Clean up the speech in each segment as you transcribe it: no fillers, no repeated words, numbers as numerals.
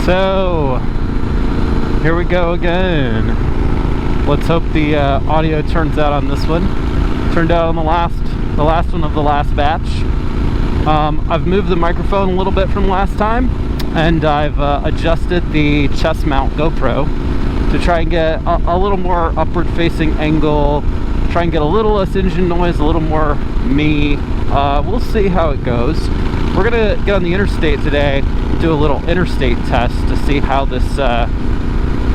So here we go again. Let's hope the audio turns out on this one. Turned out on the last one of the last batch. I've moved the microphone a little bit from last time, and I've adjusted the chest mount GoPro to try and get a little more upward facing angle, try and get a little less engine noise, a little more me. We'll see how it goes. We're gonna get on the interstate today, do a little interstate test to see how this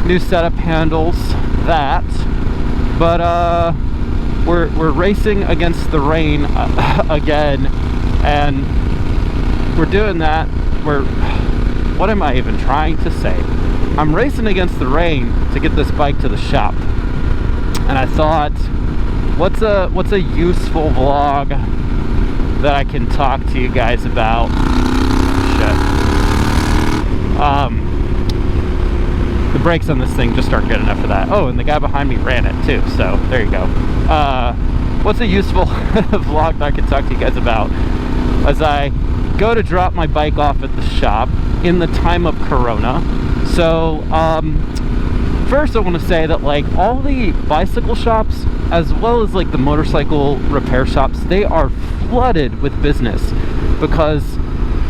new setup handles that. But we're racing against the rain again, and we're doing that. What am I even trying to say? I'm racing against the rain to get this bike to the shop, and I thought, what's a useful vlog that I can talk to you guys about? The brakes on this thing just aren't good enough for that. Oh, and the guy behind me ran it too, so there you go. What's a useful vlog that I can talk to you guys about as I go to drop my bike off at the shop in the time of Corona? So first I want to say that like all the bicycle shops as well as like the motorcycle repair shops, they are flooded with business because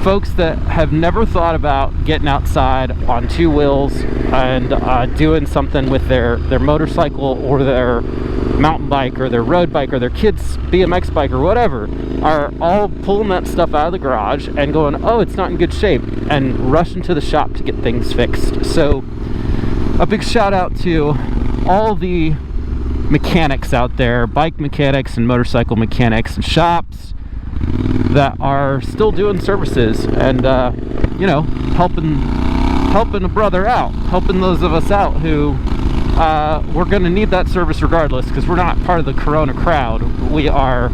folks that have never thought about getting outside on two wheels and doing something with their motorcycle or their mountain bike or their road bike or their kids' BMX bike or whatever are all pulling that stuff out of the garage and going, oh, it's not in good shape, and rushing to the shop to get things fixed. So a big shout out to all the mechanics out there, bike mechanics and motorcycle mechanics and shops that are still doing services and you know, helping a brother out, helping those of us out who we're going to need that service regardless, because we're not part of the Corona crowd. We are,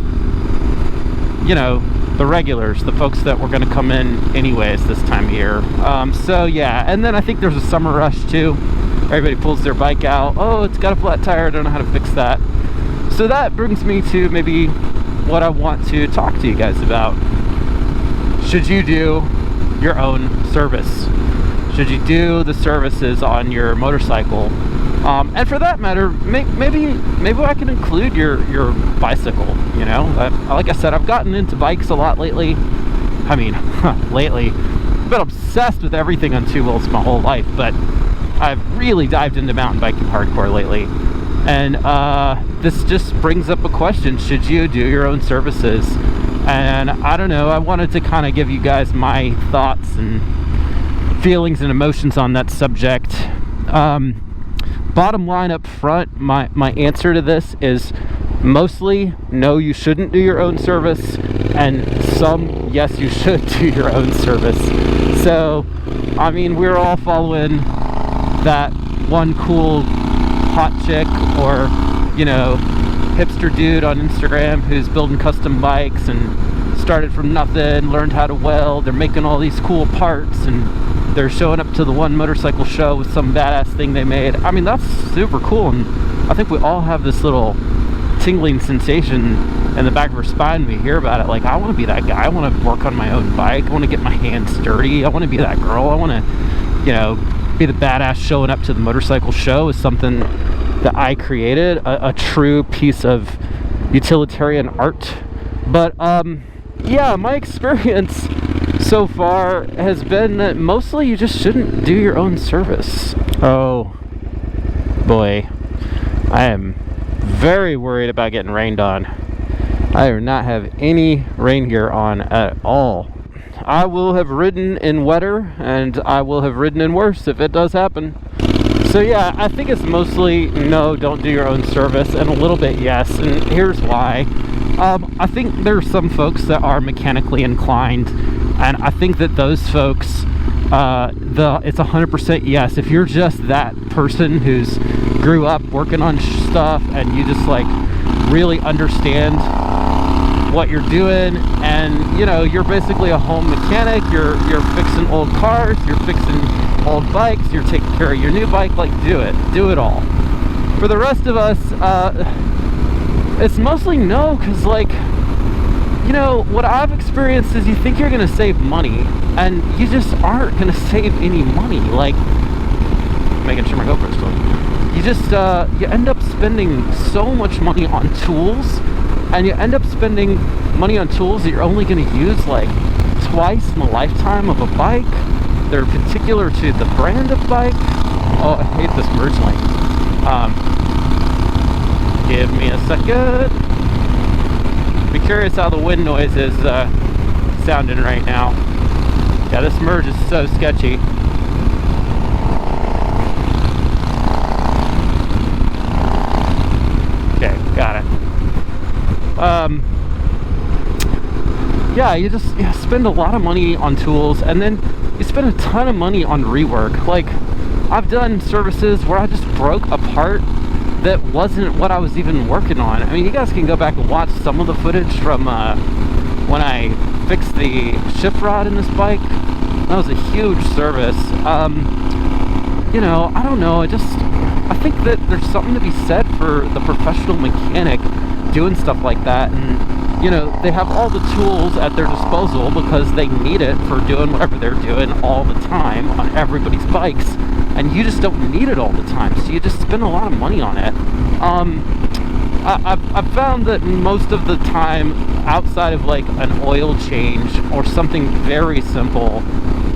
you know, the regulars, the folks that were going to come in anyways this time of year. So yeah, and then I think there's a summer rush too. Everybody pulls their bike out. Oh, it's got a flat tire, I don't know how to fix that. So that brings me to maybe what I want to talk to you guys about. Should you do your own service? Should you do the services on your motorcycle? And for that matter, maybe I can include your bicycle, you know? Like I said, I've gotten into bikes a lot lately. I mean, lately. I've been obsessed with everything on two wheels my whole life, but I've really dived into mountain biking hardcore lately. And this just brings up a question: should you do your own services? And I don't know, I wanted to kind of give you guys my thoughts and feelings and emotions on that subject. Bottom line up front, my answer to this is mostly no, you shouldn't do your own service, and some yes, you should do your own service. So I mean, we're all following that one cool hot chick or, you know, hipster dude on Instagram who's building custom bikes and started from nothing, learned how to weld. They're making all these cool parts and they're showing up to the one motorcycle show with some badass thing they made. I mean, that's super cool, and I think we all have this little tingling sensation in the back of our spine when we hear about it. Like, I want to be that guy. I want to work on my own bike. I want to get my hands dirty. I want to be that girl. I want to, you know, be the badass showing up to the motorcycle show is something that I created, a true piece of utilitarian art. But yeah, my experience so far has been that mostly you just shouldn't do your own service. Oh boy, I am very worried about getting rained on. I do not have any rain gear on at all. I will have ridden in wetter, and I will have ridden in worse if it does happen. So yeah, I think it's mostly no, don't do your own service, and a little bit yes, and here's why. I think there are some folks that are mechanically inclined, and I think that those folks, it's 100% yes. If you're just that person who's grew up working on stuff and you just like really understand what you're doing, and you know, you're basically a home mechanic, you're fixing old cars, you're fixing old bikes, you're taking care of your new bike, like do it all. For the rest of us, it's mostly no, because like you know, what I've experienced is you think you're going to save money, and you just aren't going to save any money. Like, making sure my GoPro's still. You just, you end up spending so much money on tools, and you end up spending money on tools that you're only going to use, like, twice in the lifetime of a bike. They're particular to the brand of bike. Oh, I hate this merge lane. Give me a second. Be curious how the wind noise is sounding right now. Yeah, this merge is so sketchy. Okay, got it. Yeah, you spend a lot of money on tools, and then you spend a ton of money on rework. Like, I've done services where I just broke a part that wasn't what I was even working on. I mean, you guys can go back and watch some of the footage from when I fixed the shift rod in this bike. That was a huge service. You know, I don't know, I think that there's something to be said for the professional mechanic doing stuff like that. And you know, they have all the tools at their disposal because they need it for doing whatever they're doing all the time on everybody's bikes, and you just don't need it all the time, so you just spend a lot of money on it. I've found that most of the time, outside of like an oil change or something very simple,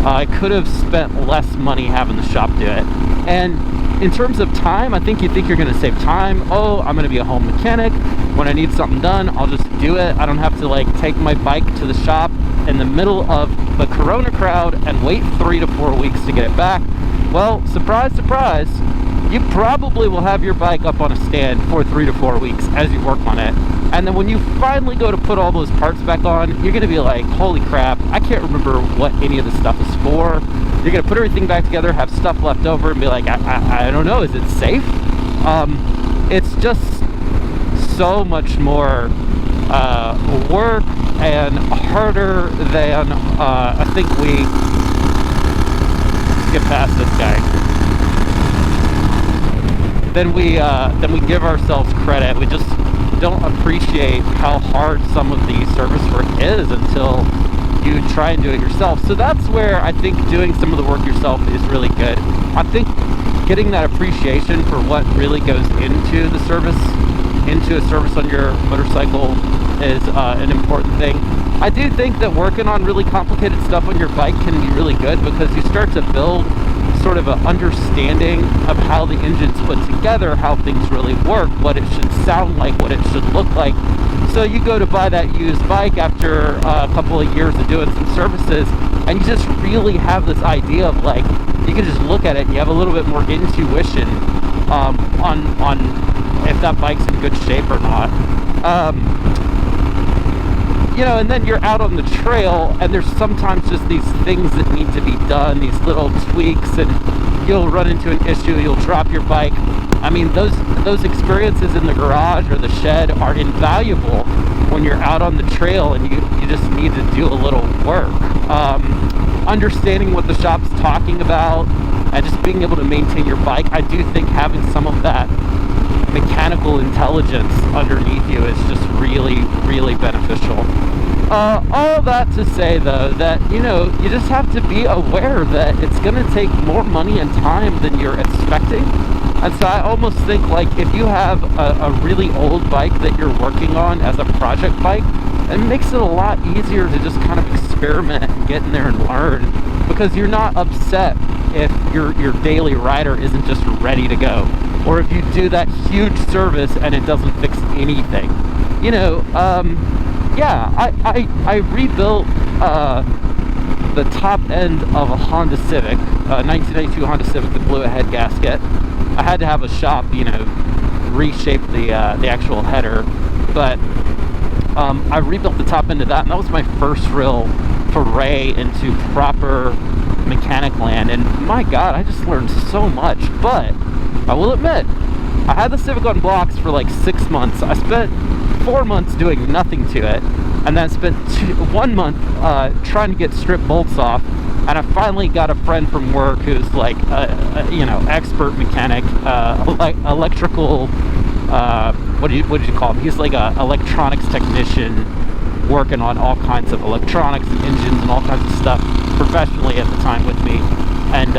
I could have spent less money having the shop do it. And in terms of time, I think you're going to save time. Oh, I'm going to be a home mechanic. When I need something done, I'll just do it. I don't have to like take my bike to the shop in the middle of the Corona crowd and wait 3 to 4 weeks to get it back. Well, surprise, surprise, you probably will have your bike up on a stand for 3 to 4 weeks as you work on it. And then when you finally go to put all those parts back on, you're going to be like, holy crap, I can't remember what any of this stuff is for. You're going to put everything back together, have stuff left over, and be like, I don't know, is it safe? It's just so much more work and harder than I think we get past this guy. Then we give ourselves credit. We just don't appreciate how hard some of the service work is until you try and do it yourself. So that's where I think doing some of the work yourself is really good. I think getting that appreciation for what really goes into a service on your motorcycle is an important thing. I do think that working on really complicated stuff on your bike can be really good because you start to build sort of an understanding of how the engine's put together, how things really work, what it should sound like, what it should look like. So you go to buy that used bike after a couple of years of doing some services, and you just really have this idea of like, you can just look at it and you have a little bit more intuition on if that bike's in good shape or not. You know, and then you're out on the trail, and there's sometimes just these things that need to be done, these little tweaks, and you'll run into an issue, you'll drop your bike. I mean, those experiences in the garage or the shed are invaluable when you're out on the trail and you just need to do a little work. Understanding what the shop's talking about and just being able to maintain your bike, I do think having some of that mechanical intelligence underneath you is just really, really beneficial. All that to say, though, that, you know, you just have to be aware that it's going to take more money and time than you're expecting. And so I almost think, like, if you have a really old bike that you're working on as a project bike, it makes it a lot easier to just kind of experiment and get in there and learn, because you're not upset if your daily rider isn't just ready to go, or if you do that huge service and it doesn't fix anything. You know, yeah, I rebuilt the top end of a Honda Civic, 1992 Honda Civic that blew a head gasket. I had to have a shop, you know, reshape the actual header, but I rebuilt the top end of that, and that was my first real foray into proper mechanic land, and my God, I just learned so much. But I will admit, I had the Civic on blocks for like 6 months. I spent 4 months doing nothing to it, and then spent 1 month trying to get strip bolts off. And I finally got a friend from work who's like you know, expert mechanic, electrical, what did you call him? He's like a electronics technician, working on all kinds of electronics and engines and all kinds of stuff professionally at the time with me. And,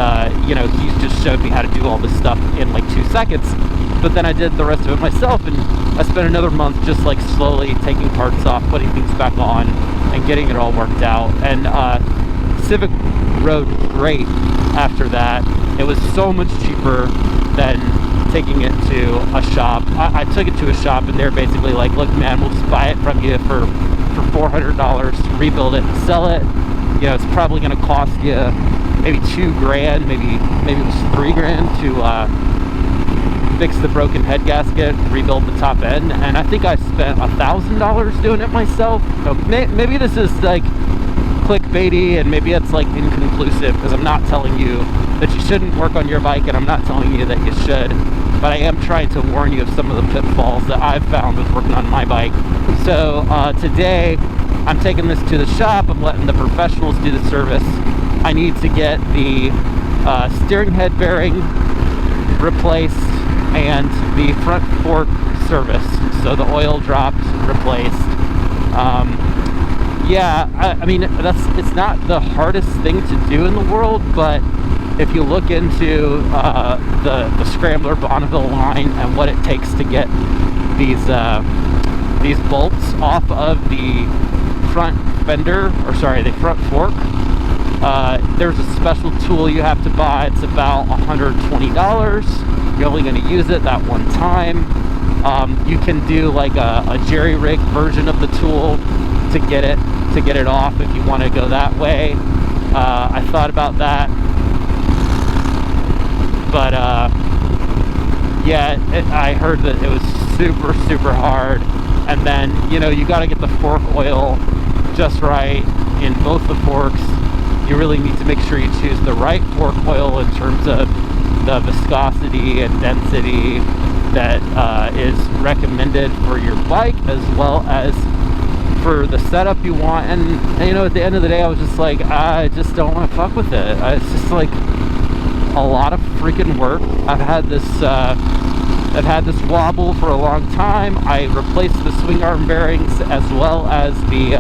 you know, he just showed me how to do all this stuff in like 2 seconds. But then I did the rest of it myself, and I spent another month just like slowly taking parts off, putting things back on, and getting it all worked out. And Civic rode great after that. It was so much cheaper than taking it to a shop. I took it to a shop, and they're basically like, look man, we'll just buy it from you for $400, rebuild it and sell it. You know, it's probably going to cost you maybe $2,000, maybe it was $3,000 to fix the broken head gasket, rebuild the top end, and I think I spent $1,000 doing it myself. So maybe this is like clickbaity, and maybe it's like inconclusive, because I'm not telling you that you shouldn't work on your bike, and I'm not telling you that you should, but I am trying to warn you of some of the pitfalls that I've found with working on my bike. So today I'm taking this to the shop. I'm letting the professionals do the service. I need to get the steering head bearing replaced and the front fork serviced, so the oil dropped, replaced. Yeah, I mean, it's not the hardest thing to do in the world, but if you look into the Scrambler Bonneville line and what it takes to get these bolts off of the front fender, or sorry, the front fork, there's a special tool you have to buy. It's about $120. You're only going to use it that one time. You can do like a jerry-rig version of the tool to get it off if you want to go that way. I thought about that, but yeah, I heard that it was super hard. And then, you know, you got to get the fork oil just right in both the forks. You really need to make sure you choose the right fork oil in terms of the viscosity and density that is recommended for your bike, as well as for the setup you want. And you know, at the end of the day, I was just like, I just don't want to fuck with it. It's just like a lot of freaking work. I've had this wobble for a long time. I replaced the swing arm bearings as well as the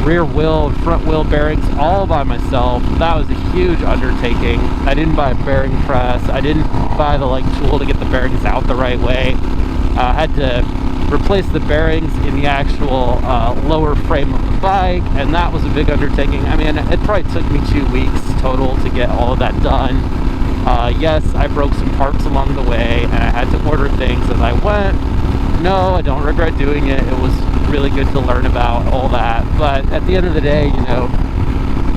rear wheel and front wheel bearings all by myself. That was a huge undertaking. I didn't buy a bearing press. I didn't buy the like tool to get the bearings out the right way. I had to replace the bearings in the actual lower frame of the bike, and that was a big undertaking. I mean, it probably took me 2 weeks total to get all of that done. Yes, I broke some parts along the way, and I had to order things as I went. No, I don't regret doing it. It was really good to learn about all that. But at the end of the day, you know,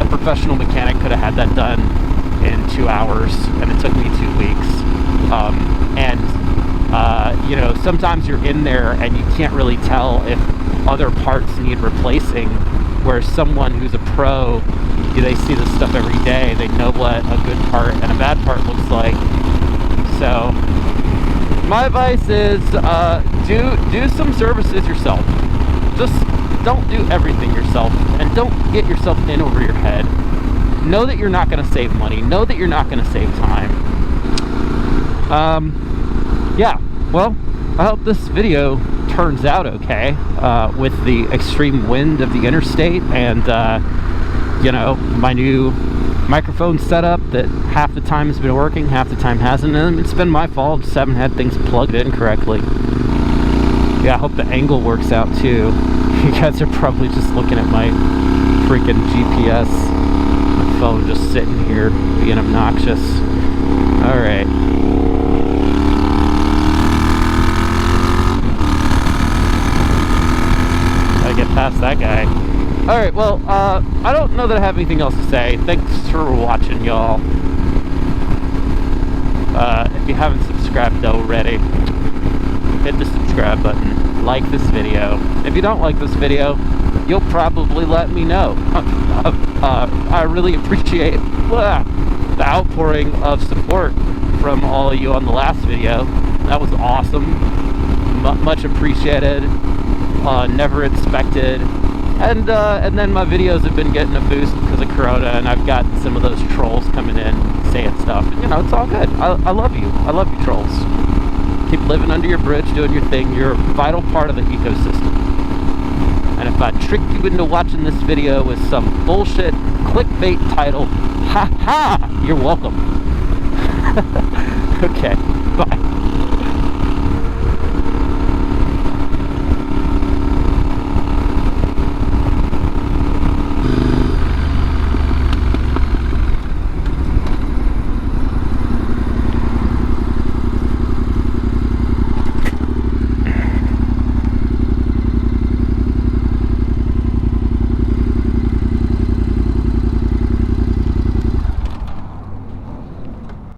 a professional mechanic could have had that done in 2 hours, and it took me 2 weeks. You know, sometimes you're in there and you can't really tell if other parts need replacing, whereas someone who's a pro, they see this stuff every day. They know what a good part and a bad part looks like. So my advice is do some services yourself. Just don't do everything yourself, and don't get yourself in over your head. Know that you're not going to save money. Know that you're not going to save time. Yeah, well, I hope this video turns out okay with the extreme wind of the interstate, and you know, my new microphone setup that half the time has been working, half the time hasn't, and it's been my fault. Just haven't had things plugged in correctly. Yeah, I hope the angle works out too. You guys are probably just looking at my freaking GPS. My phone just sitting here being obnoxious. Alright. Gotta get past that guy. Alright, well, I don't know that I have anything else to say. Thanks for watching, y'all. If you haven't subscribed already, hit the subscribe button. Like this video. If you don't like this video, you'll probably let me know. I really appreciate the outpouring of support from all of you on the last video. That was awesome. Much appreciated. Never expected. And then my videos have been getting a boost because of Corona, and I've got some of those trolls coming in saying stuff. And, you know, it's all good. I love you. I love you, trolls. Keep living under your bridge, doing your thing. You're a vital part of the ecosystem. And if I tricked you into watching this video with some bullshit clickbait title, ha ha, you're welcome. Okay, bye.